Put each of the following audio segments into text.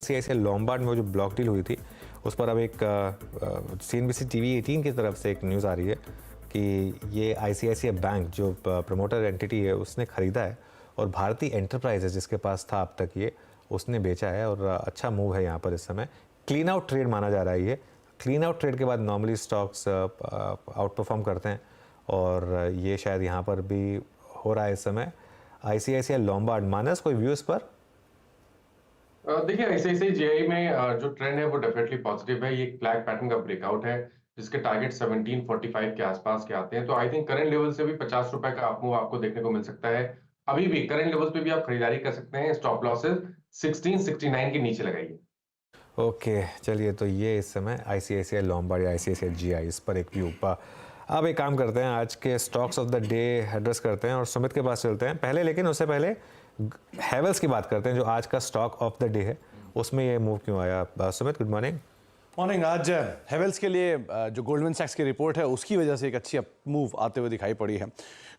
ऐसे लोम्बार्ड में जो ब्लॉक डील हुई थी उस पर अब एक CNBC TV 18 की तरफ से एक न्यूज़ आ रही है कि ये ICICI बैंक जो प्रमोटर एंटिटी है उसने ख़रीदा है और भारतीय एंटरप्राइजेज जिसके पास था अब तक ये उसने बेचा है और अच्छा मूव है यहाँ पर इस समय। क्लीन आउट ट्रेड माना जा रहा है ये। क्लीन आउट ट्रेड के बाद नॉर्मली स्टॉक्स आउट परफॉर्म करते हैं और ये शायद यहाँ पर भी हो रहा है इस समय। ICICI लोम्बार्ड, मानस कोई व्यूज़ पर? देखिए ICICI में जो ट्रेंड है वो डेफिनेटली पॉजिटिव है। ये एक फ्लैग पैटर्न का ब्रेकआउट है जिसके टारगेट 1745 के आसपास के आते हैं। तो आई थिंक करंट लेवल से भी 50 रुपए का अप मूव आपको देखने को मिल सकता है। अभी भी करंट लेवल्स पे भी आप खरीदारी कर सकते हैं। स्टॉप लॉसेस 1669 के नीचे लगाइए। ओके, चलिए तो ये इस समय ICICI लोम्बार्ड या ICICI GI इस पर एक व्यू। अब एक काम करते हैं, आज के stocks of the day address करते हैं और सुमित के पास चलते हैं पहले, लेकिन उससे पहले हैवेल्स की बात करते हैं जो आज का स्टॉक ऑफ द डे है। उसमें ये मूव क्यों आया? Sumit, good morning. मॉर्निंग। आज हैवेल्स के लिए जो गोल्डमैन सैक्स की रिपोर्ट है उसकी वजह से एक अच्छी मूव आते हुए दिखाई पड़ी है।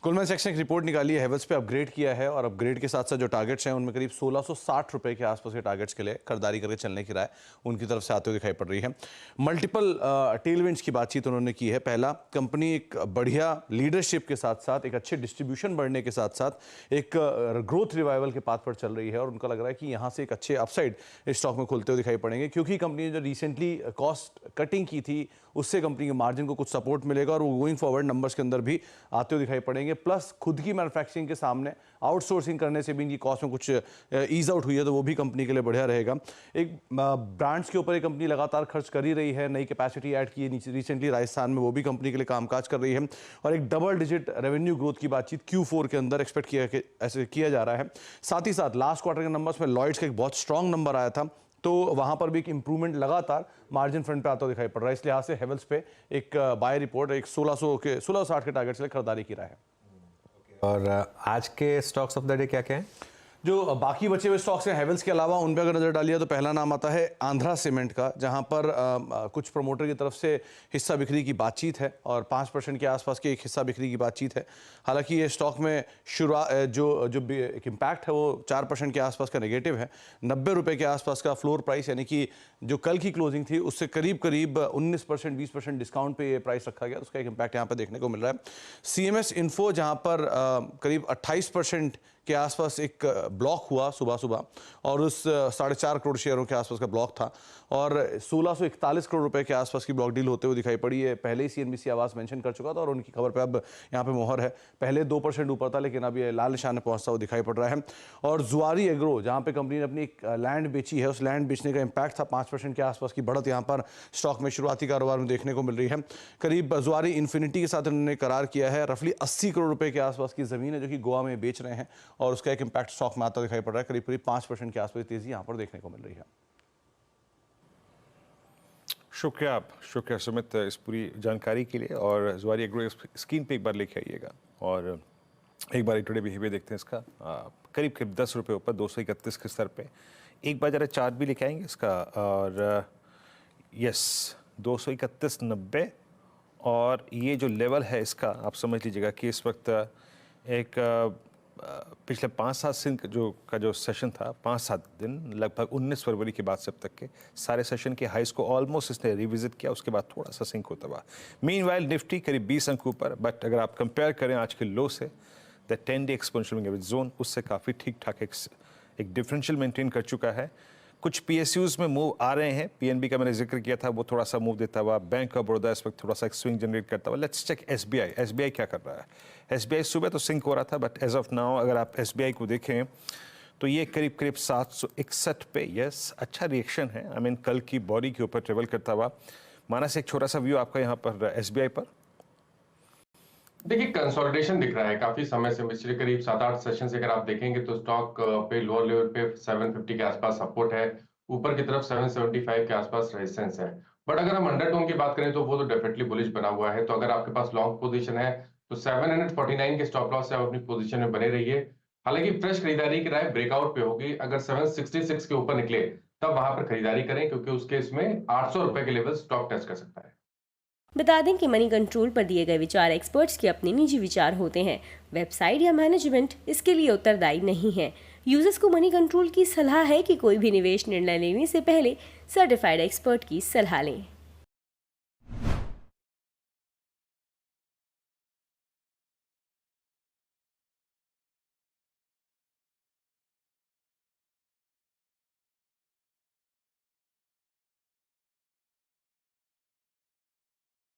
गोल्डमैन सैक्स ने एक रिपोर्ट निकाली है, हैवेल्स पे अपग्रेड किया है और अपग्रेड के साथ साथ जो टारगेट्स हैं उनमें करीब 1660 रुपए के आसपास के टारगेट्स के लिए खरीदारी करके चलने की राय उनकी तरफ से आते हुए दिखाई पड़ रही है। मल्टीपल टेलविंड्स की बातचीत उन्होंने की है। पहला, कंपनी एक बढ़िया लीडरशिप के साथ साथ एक अच्छे डिस्ट्रीब्यूशन बढ़ने के साथ साथ एक ग्रोथ रिवाइवल के पाथ पर चल रही है और उनका लग रहा है कि यहाँ से एक अच्छे अपसाइड इस स्टॉक में खुलते हुए दिखाई पड़ेंगे, क्योंकि कंपनी ने जो रिसेंटली कॉस्ट कटिंग की थी उससे कंपनी के मार्जिन को कुछ सपोर्ट मिलेगा और वो गोइंग फॉरवर्ड नंबर्स के अंदर भी आते हुए दिखाई पड़ेंगे। प्लस खुद की मैन्युफैक्चरिंग के सामने आउटसोर्सिंग करने से भी इनकी कॉस्ट में कुछ ईज आउट हुई है, तो वो भी कंपनी के लिए बढ़िया रहेगा। एक ब्रांड्स के ऊपर एक कंपनी लगातार खर्च कर ही रही है, नई कैपेसिटी ऐड की है रिसेंटली राजस्थान में, वो भी कंपनी के लिए कामकाज कर रही है और एक डबल डिजिट रेवेन्यू ग्रोथ की बातचीत Q4 के अंदर एक्सपेक्ट किया जा रहा है। साथ ही साथ लास्ट क्वार्टर के नंबर्स में लॉयड्स का एक बहुत स्ट्रॉन्ग नंबर आया था, तो वहां पर भी एक इंप्रूवमेंट लगातार मार्जिन फ्रंट पे आता हुआ दिखाई पड़ रहा है। इसलिए यहाँ से हैवेल्स पे एक बाय रिपोर्ट एक 1660 के टारगेट से खरीदारी की रहा है। और आज के स्टॉक्स ऑफ द डे क्या क्या हैं? जो बाकी बचे हुए स्टॉक्स हैं हैवेल्स के अलावा, उन पर अगर नजर डालिए तो पहला नाम आता है आंध्रा सीमेंट का, जहां पर कुछ प्रमोटर की तरफ से हिस्सा बिक्री की बातचीत है और 5% के आसपास की एक हिस्सा बिक्री की बातचीत है। हालांकि ये स्टॉक में शुरुआत जो एक इम्पैक्ट है वो 4% के आसपास का नेगेटिव है। 90 रुपये के आसपास का फ्लोर प्राइस, यानी कि जो कल की क्लोजिंग थी उससे करीब 19% 20% डिस्काउंट पे ये प्राइस रखा गया, उसका एक इम्पैक्ट यहाँ पर देखने को मिल रहा है। CMS इन्फो, जहाँ पर करीब 28% के आसपास एक ब्लॉक हुआ सुबह और उस 4.5 करोड़ शेयरों के आसपास का ब्लॉक था और 1641 करोड़ रुपए के आसपास की ब्लॉक डील होते हुए दिखाई पड़ी है। पहले ही CNBC आवाज मेंशन कर चुका था और उनकी खबर पे अब यहाँ पे मोहर है। पहले 2% ऊपर था, लेकिन अब ये लाल निशान में पहुंचता हुआ दिखाई पड़ रहा है। और जुआरी एग्रो, जहाँ पे कंपनी ने अपनी एक लैंड बेची है, उस लैंड बेचने का इंपैक्ट था। 5% के आसपास की बढ़त यहाँ पर स्टॉक में शुरुआती कारोबार में देखने को मिल रही है। करीब जुआरी इन्फिनिटी के साथ उन्होंने करार किया है। रफली 80 करोड़ रुपए के आसपास की जमीन है जो कि गोवा में बेच रहे हैं और उसका एक इम्पैक्ट स्टॉक में आता दिखाई पड़ रहा है। करीब 5% के आसपास तेजी यहां पर देखने को मिल रही है। शुक्रिया सुमित इस पूरी जानकारी के लिए। और जुआरी एग्रो स्क्रीन पे एक बार लेके आइएगा और एक बार टुडे बिहेवियर देखते हैं इसका। करीब 10 रुपये ऊपर 231 के स्तर पे। एक बार जरा चार्ट भी लेके आएंगे इसका। और यस, 231.90 और ये जो लेवल है इसका आप समझ लीजिएगा कि इस वक्त एक पिछले 5-7 दिन जो सेशन था, 5-7 दिन, लगभग 19 फरवरी के बाद से अब तक के सारे सेशन के हाइस को ऑलमोस्ट इसने रिविजिट किया, उसके बाद थोड़ा सा सिंक होता हुआ। मीनवाइल निफ्टी करीब 20 अंक ऊपर, बट अगर आप कंपेयर करें आज के लो से, द 10-डे एक्सपोनेंशियल मूविंग एवरेज जोन उससे काफ़ी ठीक ठाक एक डिफरेंशियल मेंटेन कर चुका है। कुछ PSUs में मूव आ रहे हैं। PNB का मैंने जिक्र किया था, वो थोड़ा सा मूव देता हुआ। बैंक ऑफ बड़ौदा इस वक्त थोड़ा सा एक स्विंग जनरेट करता हुआ। लेट्स चेक SBI क्या कर रहा है। SBI सुबह तो सिंक हो रहा था, बट एज ऑफ नाउ अगर आप SBI को देखें तो ये करीब 761 पे, यस, अच्छा रिएक्शन है। आई मीन कल की बॉडी के ऊपर ट्रेवल करता हुआ। मानस, एक छोटा सा व्यू आपका यहाँ पर SBI पर। देखिए कंसोलिडेशन दिख रहा है काफी समय से। पिछले करीब 7-8 सेशन से अगर आप देखेंगे तो स्टॉक पे लोअर लेवल पे 750 के आसपास सपोर्ट है, ऊपर की तरफ 775 के आसपास रेजिस्टेंस है। बट अगर हम अंडरटोन की बात करें तो वो तो डेफिनेटली बुलिश बना हुआ है। तो अगर आपके पास लॉन्ग पोजीशन है तो 749 के स्टॉप लॉस से आप अपनी पोजीशन में बने रहिए। हालांकि फ्रेश खरीदारी की राय ब्रेकआउट पे होगी। अगर 766 के ऊपर निकले तब वहां पर खरीदारी करें, क्योंकि उस केस में 800 रुपए के लेवल स्टॉक टेस्ट कर सकता है। बता दें कि मनी कंट्रोल पर दिए गए विचार एक्सपर्ट्स के अपने निजी विचार होते हैं। वेबसाइट या मैनेजमेंट इसके लिए उत्तरदायी नहीं है। यूजर्स को मनी कंट्रोल की सलाह है कि कोई भी निवेश निर्णय लेने से पहले सर्टिफाइड एक्सपर्ट की सलाह लें।